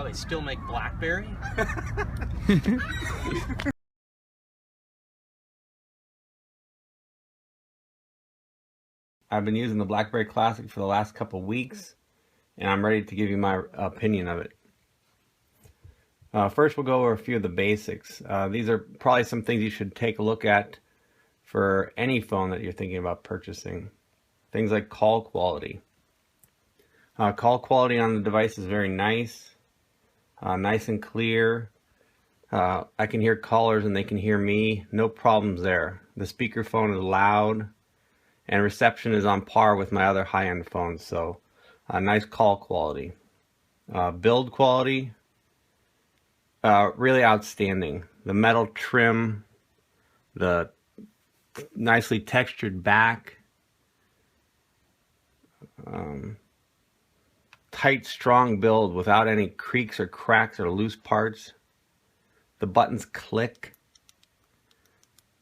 they still make BlackBerry? I've been using the BlackBerry Classic for the last couple weeks, and I'm ready to give you my opinion of it. First, we'll go over a few of the basics. These are probably some things you should take a look at for any phone that you're thinking about purchasing. Things like call quality. Call quality on the device is very nice, nice and clear. I can hear callers and they can hear me. No problems there. The speakerphone is loud, and reception is on par with my other high-end phones, so nice call quality. Build quality, really outstanding. The metal trim, the nicely textured back, tight, strong build without any creaks or cracks or loose parts. The buttons click.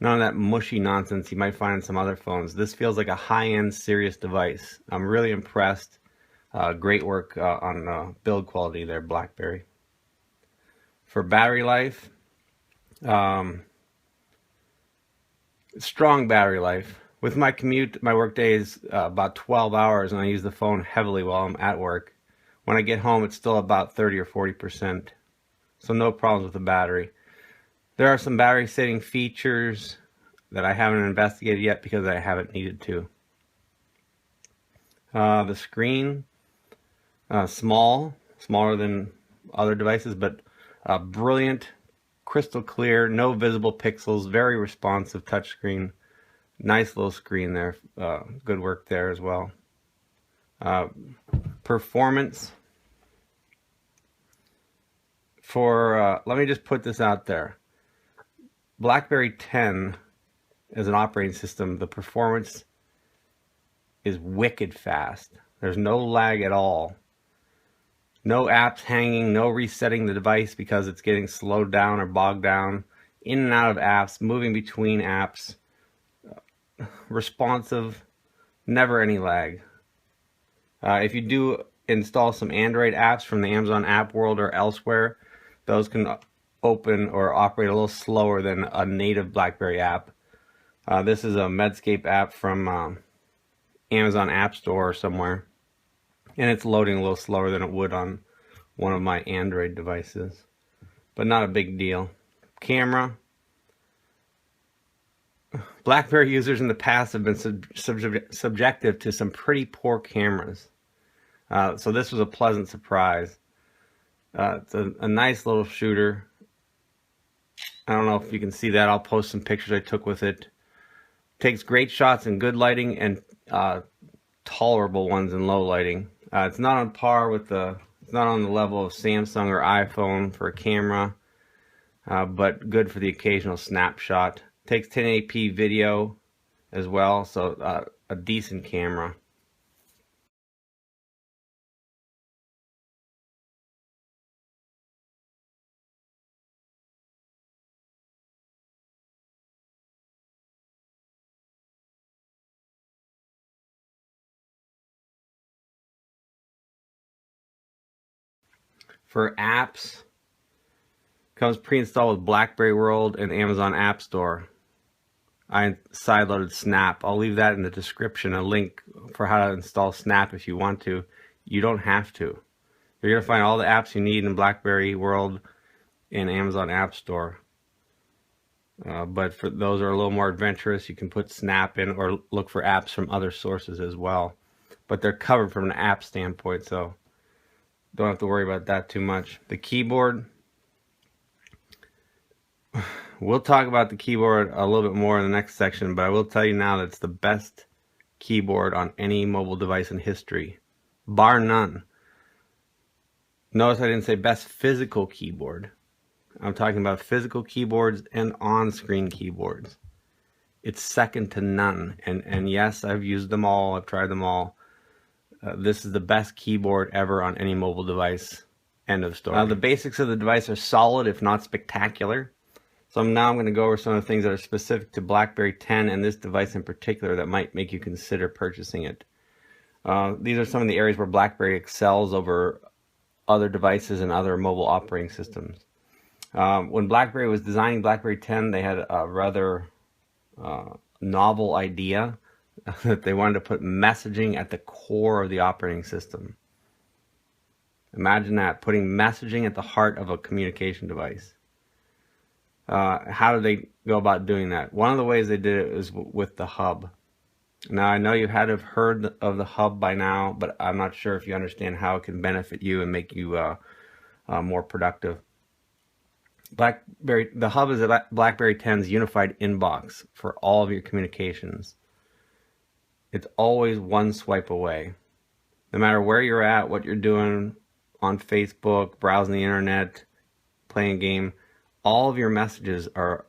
None of that mushy nonsense you might find in some other phones. This feels like a high-end, serious device. I'm really impressed. Great work on build quality there, BlackBerry. For battery life, strong battery life. With my commute, my work day is about 12 hours, and I use the phone heavily while I'm at work. When I get home, it's still about 30 or 40%. So no problems with the battery. There are some battery saving features that I haven't investigated yet because I haven't needed to. The screen, smaller than other devices, but brilliant, crystal clear, no visible pixels, very responsive touchscreen. Nice little screen there. Good work there as well. Performance. Let me just put this out there. BlackBerry 10 as an operating system, the performance is wicked fast. There's no lag at all. No apps hanging, no resetting the device because it's getting slowed down or bogged down. In and out of apps, moving between apps. Responsive, never any lag. If you do install some Android apps from the Amazon App World or elsewhere, those can open or operate a little slower than a native BlackBerry app. This is a Medscape app from Amazon App Store or somewhere, and it's loading a little slower than it would on one of my Android devices, but not a big deal. Camera. BlackBerry users in the past have been subjective to some pretty poor cameras. So this was a pleasant surprise. It's a nice little shooter. I don't know if you can see that. I'll post some pictures I took with it. Takes great shots in good lighting and tolerable ones in low lighting. It's not on par with it's not on the level of Samsung or iPhone for a camera, but good for the occasional snapshot. Takes 1080p video as well, so a decent camera. For apps, comes pre-installed with BlackBerry World and Amazon App Store. I sideloaded Snap. I'll leave that in the description, a link for how to install Snap if you want to. You don't have to. You're going to find all the apps you need in BlackBerry World and Amazon App Store. But for those who are a little more adventurous, you can put Snap in or look for apps from other sources as well. But they're covered from an app standpoint, so don't have to worry about that too much. The keyboard. We'll talk about the keyboard a little bit more in the next section, but I will tell you now that it's the best keyboard on any mobile device in history, bar none. Notice I didn't say best physical keyboard. I'm talking about physical keyboards and on-screen keyboards. It's second to none, and yes, I've used them all. I've tried them all. This is the best keyboard ever on any mobile device. End of story. The basics of the device are solid, if not spectacular. So now I'm going to go over some of the things that are specific to BlackBerry 10 and this device in particular that might make you consider purchasing it. These are some of the areas where BlackBerry excels over other devices and other mobile operating systems. When BlackBerry was designing BlackBerry 10, they had a rather novel idea that they wanted to put messaging at the core of the operating system. Imagine that, putting messaging at the heart of a communication device. How did they go about doing that? One of the ways they did it was with the hub. Now, I know you had to have heard of the hub by now, but I'm not sure if you understand how it can benefit you and make you more productive. The hub is a BlackBerry 10's unified inbox for all of your communications. It's always one swipe away. No matter where you're at, what you're doing on Facebook, browsing the internet, playing a game, all of your messages are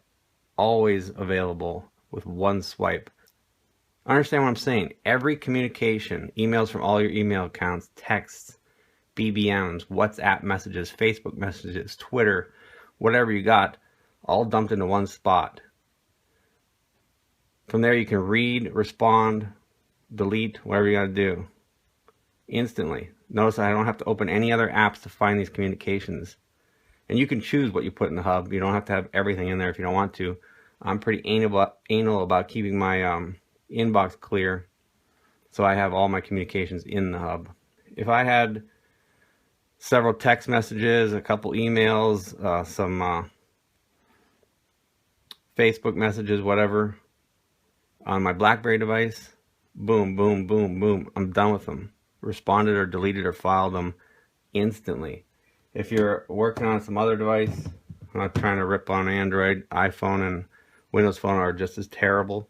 always available with one swipe. Understand what I'm saying? Every communication, emails from all your email accounts, texts, BBMs, WhatsApp messages, Facebook messages, Twitter, whatever you got, all dumped into one spot. From there you can read, respond, delete, whatever you got to do instantly. Notice I don't have to open any other apps to find these communications. And you can choose what you put in the hub. You don't have to have everything in there if you don't want to. I'm pretty anal about keeping my inbox clear, so I have all my communications in the hub. If I had several text messages, a couple emails, some Facebook messages, whatever, on my BlackBerry device, boom, boom, boom, boom, I'm done with them. Responded or deleted or filed them instantly. If you're working on some other device, I'm not trying to rip on Android, iPhone and Windows Phone are just as terrible.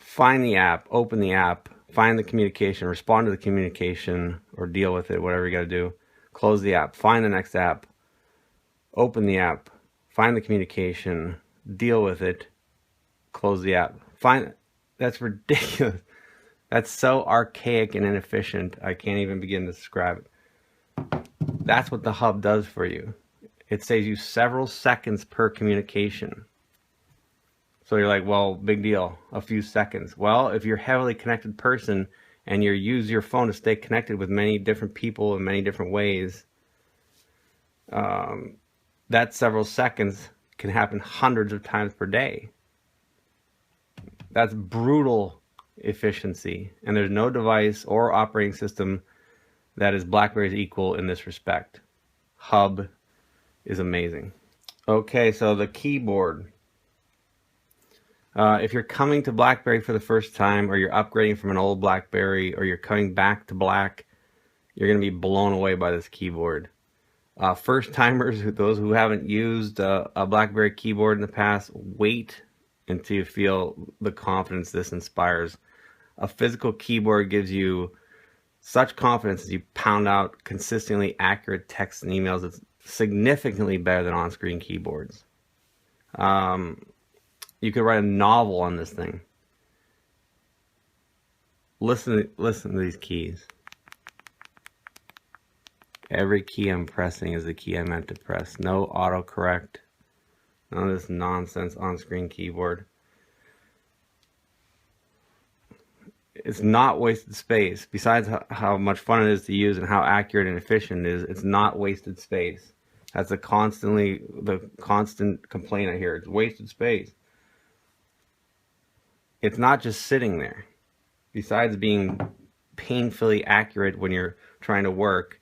Find the app, open the app, find the communication, respond to the communication, or deal with it, whatever you got to do. Close the app, find the next app, open the app, find the communication, deal with it, close the app. That's ridiculous. That's so archaic and inefficient, I can't even begin to describe it. That's what the hub does for you. It saves you several seconds per communication. So you're like, well, big deal, a few seconds. Well, if you're a heavily connected person and you use your phone to stay connected with many different people in many different ways, that several seconds can happen hundreds of times per day. That's brutal efficiency. And there's no device or operating system that is BlackBerry's equal in this respect. Hub is amazing. Okay, so the keyboard. If you're coming to BlackBerry for the first time, or you're upgrading from an old BlackBerry, or you're coming back to Black, you're going to be blown away by this keyboard. First timers, those who haven't used a BlackBerry keyboard in the past, wait until you feel the confidence this inspires. A physical keyboard gives you such confidence as you pound out consistently accurate text and emails. It's significantly better than on-screen keyboards. You could write a novel on this thing. Listen to these keys. Every key I'm pressing is the key I meant to press. No autocorrect. None of this nonsense on-screen keyboard. It's not wasted space. Besides how much fun it is to use and how accurate and efficient it is, it's not wasted space. That's the constant complaint I hear. It's wasted space. It's not just sitting there. Besides being painfully accurate when you're trying to work,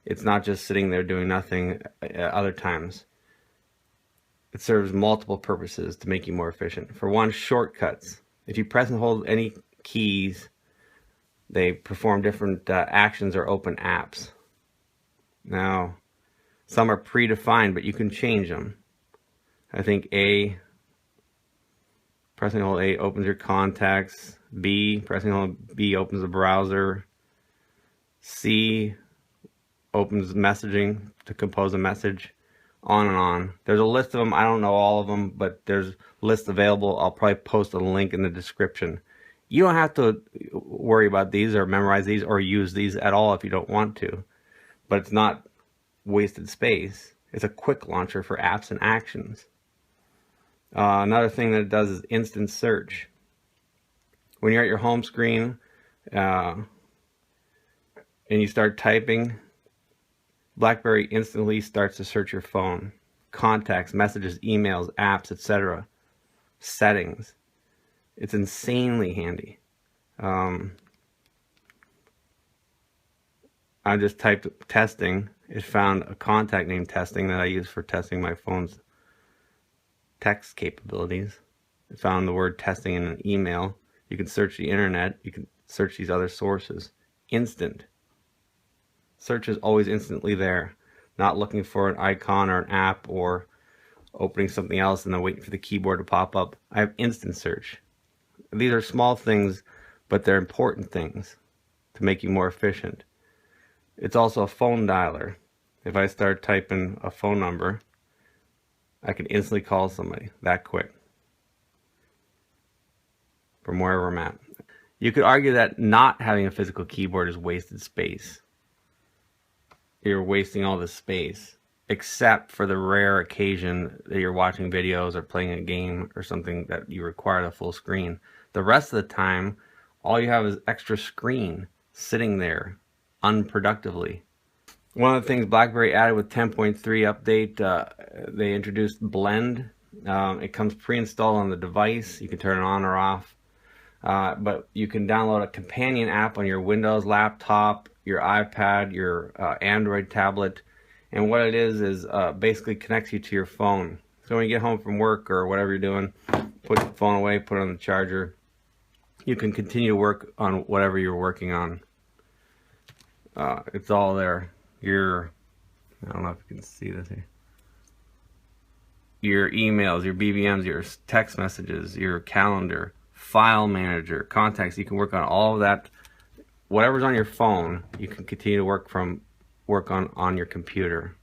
it's not just sitting there doing nothing other times. It serves multiple purposes to make you more efficient. For one, shortcuts. If you press and hold any keys, they perform different actions or open apps. Now, some are predefined, but you can change them. I think A, Pressing hold A opens your contacts. B, pressing hold B opens the browser. C opens messaging to compose a message. On and on. There's a list of them. I don't know all of them, but there's lists available. I'll probably post a link in the description. You don't have to worry about these or memorize these or use these at all if you don't want to. But it's not wasted space. It's a quick launcher for apps and actions. Another thing that it does is instant search. When you're at your home screen and you start typing, BlackBerry instantly starts to search your phone. Contacts, messages, emails, apps, etc. Settings. It's insanely handy. I just typed testing. It found a contact named Testing that I use for testing my phone's text capabilities. It found the word testing in an email. You can search the internet. You can search these other sources. Instant. Search is always instantly there. Not looking for an icon or an app or opening something else and then waiting for the keyboard to pop up. I have instant search. These are small things, but they're important things to make you more efficient. It's also a phone dialer. If I start typing a phone number, I can instantly call somebody that quick from wherever I'm at. You could argue that not having a physical keyboard is wasted space. You're wasting all this space, except for the rare occasion that you're watching videos or playing a game or something that you require the full screen. The rest of the time, all you have is extra screen sitting there unproductively. One of the things BlackBerry added with 10.3 update, they introduced Blend. It comes pre-installed on the device. You can turn it on or off. But you can download a companion app on your Windows laptop, your iPad, your Android tablet. And what it is basically connects you to your phone. So when you get home from work or whatever you're doing, put the phone away, put it on the charger. You can continue to work on whatever you're working on. It's all there. I don't know if you can see this here. Your emails, your BBMs, your text messages, your calendar, file manager, contacts. You can work on all of that. Whatever's on your phone, you can continue to work on your computer.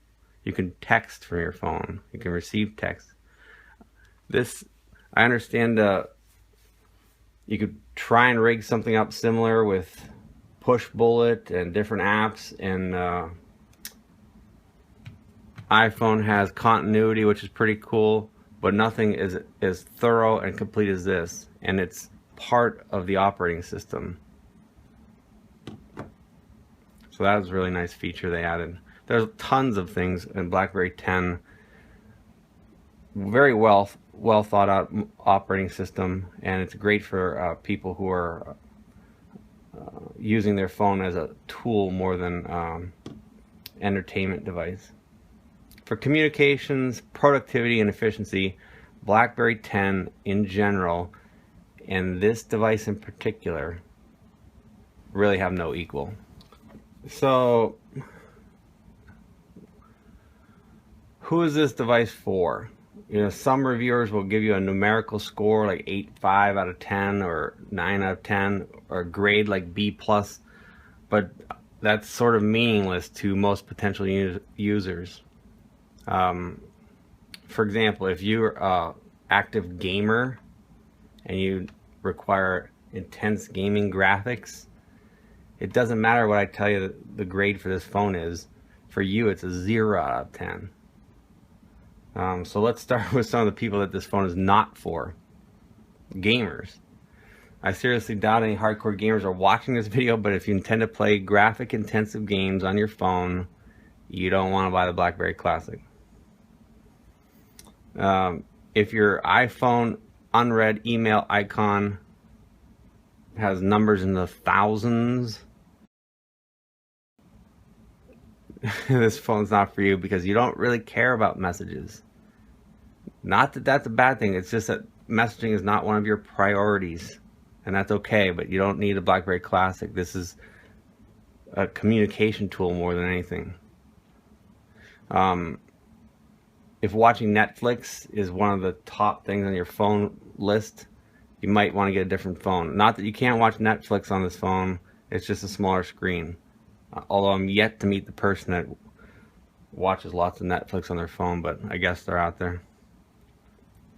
You can text from your phone. You can receive text. This, I understand. You could try and rig something up similar with Push Bullet and different apps, and iPhone has continuity, which is pretty cool, but nothing is as thorough and complete as this, and it's part of the operating system. So that was a really nice feature they added. There's tons of things in BlackBerry 10. Very well thought out operating system, and it's great for people who are using their phone as a tool more than entertainment device. For communications, productivity, and efficiency, BlackBerry 10 in general, and this device in particular, really have no equal. So, who is this device for? You know, some reviewers will give you a numerical score like 8.5 out of 10 or 9 out of 10 or a grade like B+, but that's sort of meaningless to most potential users. For example, if you're an active gamer and you require intense gaming graphics, it doesn't matter what I tell you the grade for this phone is. For you, it's a 0 out of 10. So let's start with some of the people that this phone is not for. Gamers. I seriously doubt any hardcore gamers are watching this video, but if you intend to play graphic intensive games on your phone, you don't want to buy the BlackBerry Classic. If your iPhone unread email icon has numbers in the thousands, this phone's not for you because you don't really care about messages. Not that that's a bad thing, it's just that messaging is not one of your priorities, and that's okay, but you don't need a BlackBerry Classic. This is a communication tool more than anything. If watching Netflix is one of the top things on your phone list, you might want to get a different phone. Not that you can't watch Netflix on this phone, it's just a smaller screen. Although I'm yet to meet the person that watches lots of Netflix on their phone, but I guess they're out there.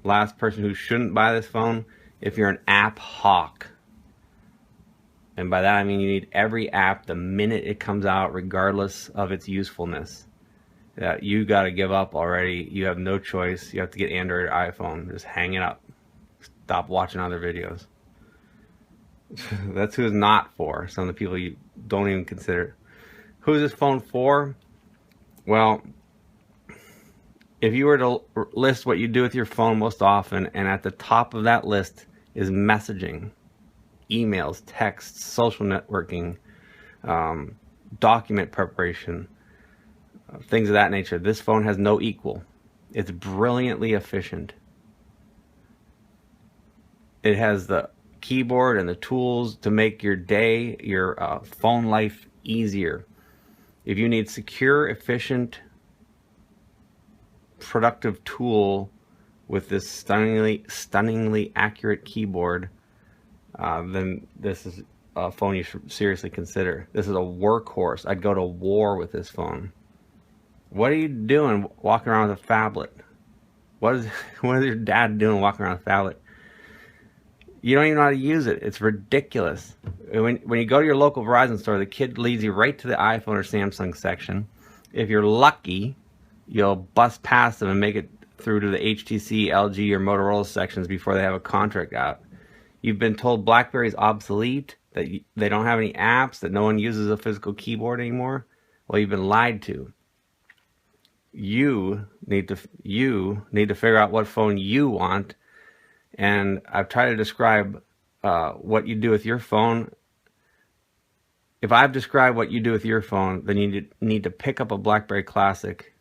Last person who shouldn't buy this phone, if you're an app hawk. And by that I mean you need every app the minute it comes out, regardless of its usefulness. You got to give up already. You have no choice. You have to get Android or iPhone. Just hang it up. Stop watching other videos. That's who it's not for. Some of the people you don't even consider. Who's this phone for? Well, if you were to list what you do with your phone most often, and at the top of that list is messaging, emails, texts, social networking, document preparation, things of that nature, this phone has no equal. It's brilliantly efficient. It has the keyboard and the tools to make your day, your phone life easier. If you need secure, efficient, productive tool with this stunningly accurate keyboard, then this is a phone you should seriously consider. This is a workhorse. I'd go to war with this phone. What are you doing walking around with a phablet? What is your dad doing walking around with a phablet? You don't even know how to use it. It's ridiculous. When you go to your local Verizon store, the kid leads you right to the iPhone or Samsung section. If you're lucky, you'll bust past them and make it through to the HTC, LG, or Motorola sections before they have a contract out. You've been told BlackBerry's obsolete, that they don't have any apps, that no one uses a physical keyboard anymore. Well, you've been lied to. You need to figure out what phone you want, and I've tried to describe what you do with your phone. If I've described what you do with your phone, then you need to pick up a BlackBerry Classic,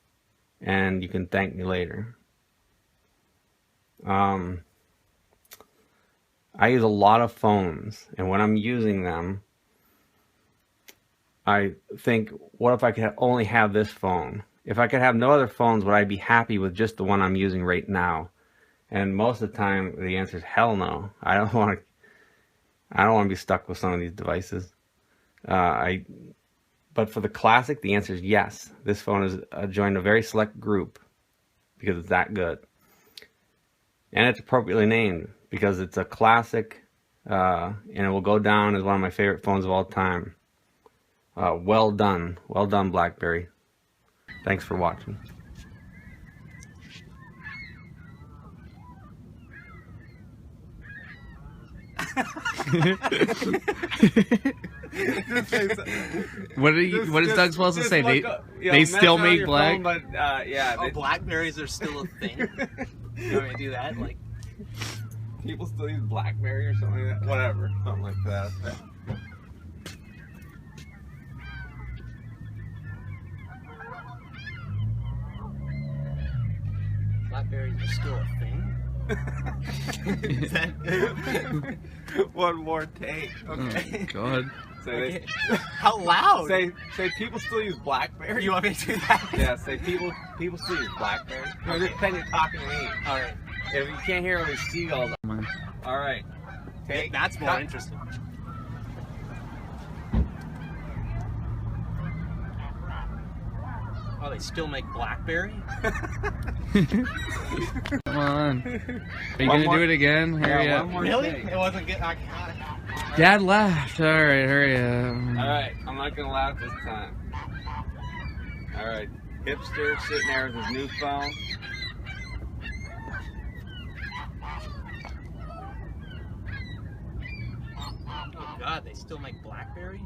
and you can thank me later. I use a lot of phones, and when I'm using them, I think, what if I could only have this phone? If I could have no other phones, would I be happy with just the one I'm using right now? And most of the time, the answer is hell no. I don't want to be stuck with some of these devices. But for the Classic, the answer is yes. This phone has joined a very select group because it's that good. And it's appropriately named because it's a classic, and it will go down as one of my favorite phones of all time. Well done. Well done, BlackBerry. Thanks for watching. What is Doug supposed to say? They still make black. Phone, but, yeah, Blackberries are still a thing. You want me to do that? Like, people still use BlackBerry or something like that. Whatever, something like that. Blackberries are still a thing. One more take. Okay. Oh, God. Okay. How loud? Say people still use BlackBerry. You want me to do that? Yeah. Say people still use BlackBerry. No, just pretend you're talking to me. All right. If you can't hear these seagulls. All right. Take. That's more interesting. Oh, they still make BlackBerry? Come on. Are you gonna do it again? Hurry up. Really? It wasn't good. Dad laughed. All right, hurry up. All right, I'm not gonna laugh this time. All right, hipster sitting there with his new phone. Oh God, they still make BlackBerry?